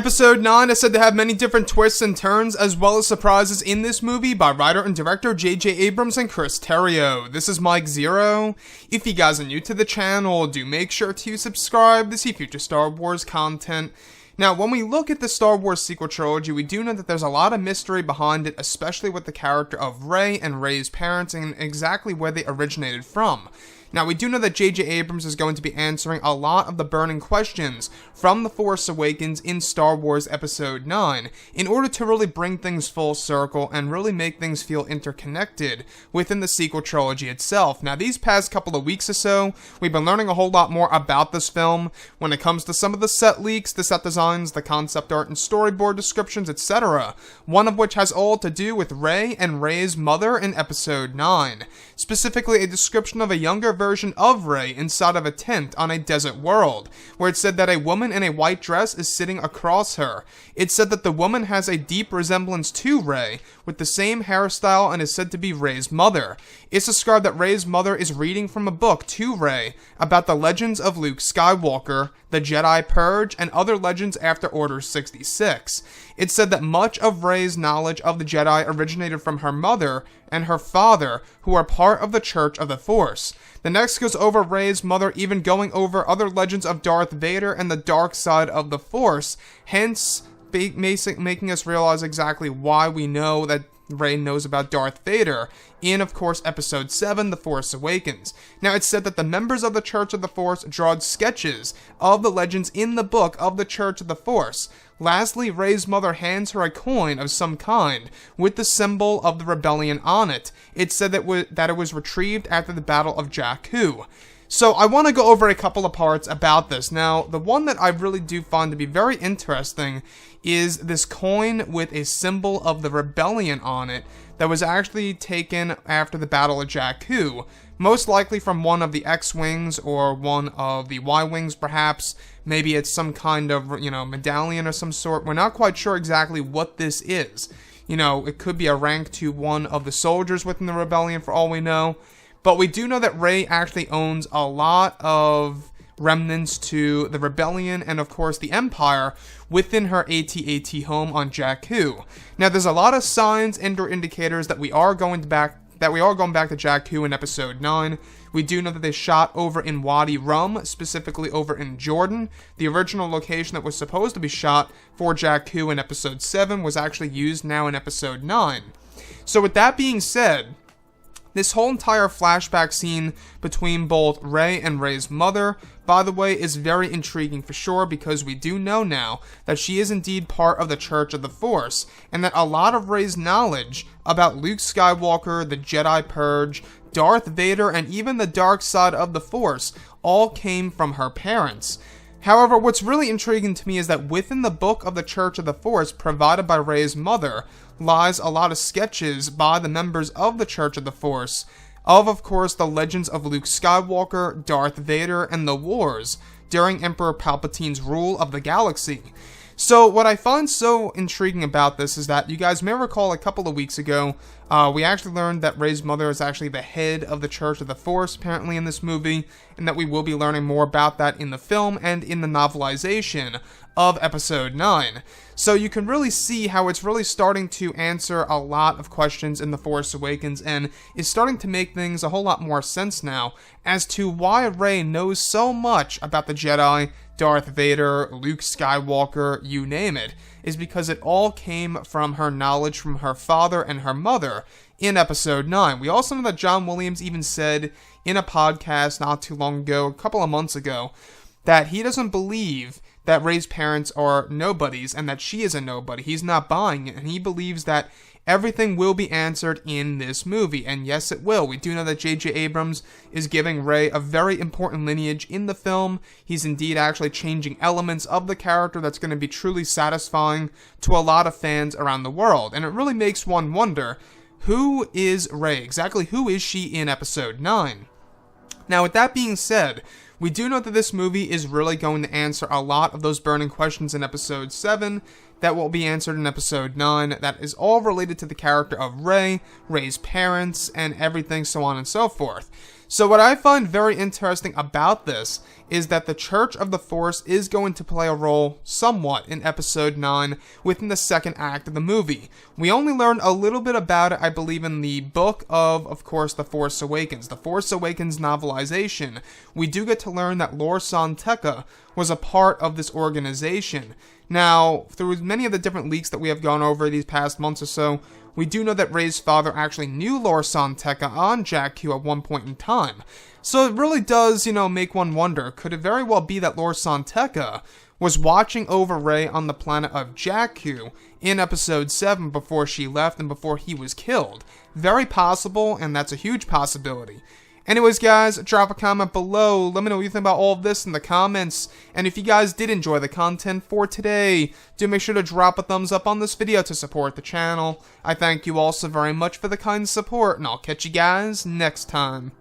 Episode 9 is said to have many different twists and turns, as well as surprises in this movie by writer and director J.J. Abrams and Chris Terrio. This is Mike Zero. If you guys are new to the channel, do make sure to subscribe to see future Star Wars content. Now, when we look at the Star Wars sequel trilogy, we do know that there's a lot of mystery behind it, especially with the character of Rey and Rey's parents and exactly where they originated from. Now, we do know that J.J. Abrams is going to be answering a lot of the burning questions from The Force Awakens in Star Wars Episode 9 in order to really bring things full circle and really make things feel interconnected within the sequel trilogy itself. Now, these past couple of weeks or so, we've been learning a whole lot more about this film when it comes to some of the set leaks, the set designs, the concept art and storyboard descriptions, etc. One of which has all to do with Rey and Rey's mother in Episode 9. Specifically, a description of a younger version of Rey inside of a tent on a desert world, where it said that a woman in a white dress is sitting across her. It said that the woman has a deep resemblance to Rey, with the same hairstyle, and is said to be Rey's mother. It's described that Rey's mother is reading from a book to Rey about the legends of Luke Skywalker, the Jedi Purge, and other legends after Order 66. It said that much of Rey's knowledge of the Jedi originated from her mother and her father, who are part of the Church of the Force. The next goes over Rey's mother even going over other legends of Darth Vader and the dark side of the Force, hence making us realize exactly why we know that Rey knows about Darth Vader in, of course, Episode 7, The Force Awakens. Now, it's said that the members of the Church of the Force drawed sketches of the legends in the book of the Church of the Force. Lastly, Rey's mother hands her a coin of some kind with the symbol of the rebellion on it. It's said that it was retrieved after the Battle of Jakku. So I want to go over a couple of parts about this. Now, the one that I really do find to be very interesting is this coin with a symbol of the rebellion on it that was actually taken after the Battle of Jakku, most likely from one of the X-Wings or one of the Y-Wings perhaps. Maybe it's some kind of, medallion or some sort. We're not quite sure exactly what this is. It could be a rank to one of the soldiers within the rebellion for all we know. But we do know that Rey actually owns a lot of remnants to the rebellion and, of course, the Empire within her AT-AT home on Jakku. Now, there's a lot of signs and or indicators that we are going back to Jakku in Episode 9. We do know that they shot over in Wadi Rum, specifically over in Jordan. The original location that was supposed to be shot for Jakku in Episode 7 was actually used now in Episode 9. So with that being said, this whole entire flashback scene between both Rey and Rey's mother, by the way, is very intriguing for sure, because we do know now that she is indeed part of the Church of the Force, and that a lot of Rey's knowledge about Luke Skywalker, the Jedi Purge, Darth Vader, and even the dark side of the Force all came from her parents. However, what's really intriguing to me is that within the book of the Church of the Force provided by Rey's mother lies a lot of sketches by the members of the Church of the Force of course, the legends of Luke Skywalker, Darth Vader, and the wars during Emperor Palpatine's rule of the galaxy. So what I find so intriguing about this is that you guys may recall a couple of weeks ago, we actually learned that Rey's mother is actually the head of the Church of the Force, apparently, in this movie, and that we will be learning more about that in the film and in the novelization of Episode 9. So you can really see how it's really starting to answer a lot of questions in The Force Awakens, and is starting to make things a whole lot more sense now as to why Rey knows so much about the Jedi, Darth Vader, Luke Skywalker, you name it, is because it all came from her knowledge from her father and her mother in Episode 9. We also know that John Williams even said in a podcast not too long ago, a couple of months ago, that he doesn't believe that Rey's parents are nobodies and that she is a nobody. He's not buying it, and he believes that everything will be answered in this movie, and yes, it will. We do know that J.J. Abrams is giving Rey a very important lineage in the film. He's indeed actually changing elements of the character that's going to be truly satisfying to a lot of fans around the world, and it really makes one wonder, who is Rey? Exactly who is she in Episode 9? Now, with that being said, we do know that this movie is really going to answer a lot of those burning questions in Episode 7. that will be answered in episode 9 that is all related to the character of Rey, Rey's parents, and everything so on and so forth. So what I find very interesting about this is that the Church of the Force is going to play a role somewhat in episode 9 within the second act of the movie. We only learned a little bit about it, I believe, in the book of course, The Force Awakens. The Force Awakens novelization. We do get to learn that Lor San Tekka was a part of this organization. Now, through many of the different leaks that we have gone over these past months or so, we do know that Rey's father actually knew Lor San Tekka on Jakku at one point in time. So it really does, make one wonder, could it very well be that Lor San Tekka was watching over Rey on the planet of Jakku in episode 7 before she left and before he was killed? Very possible, and that's a huge possibility. Anyways, guys, drop a comment below. Let me know what you think about all of this in the comments. And if you guys did enjoy the content for today, do make sure to drop a thumbs up on this video to support the channel. I thank you all so very much for the kind support, and I'll catch you guys next time.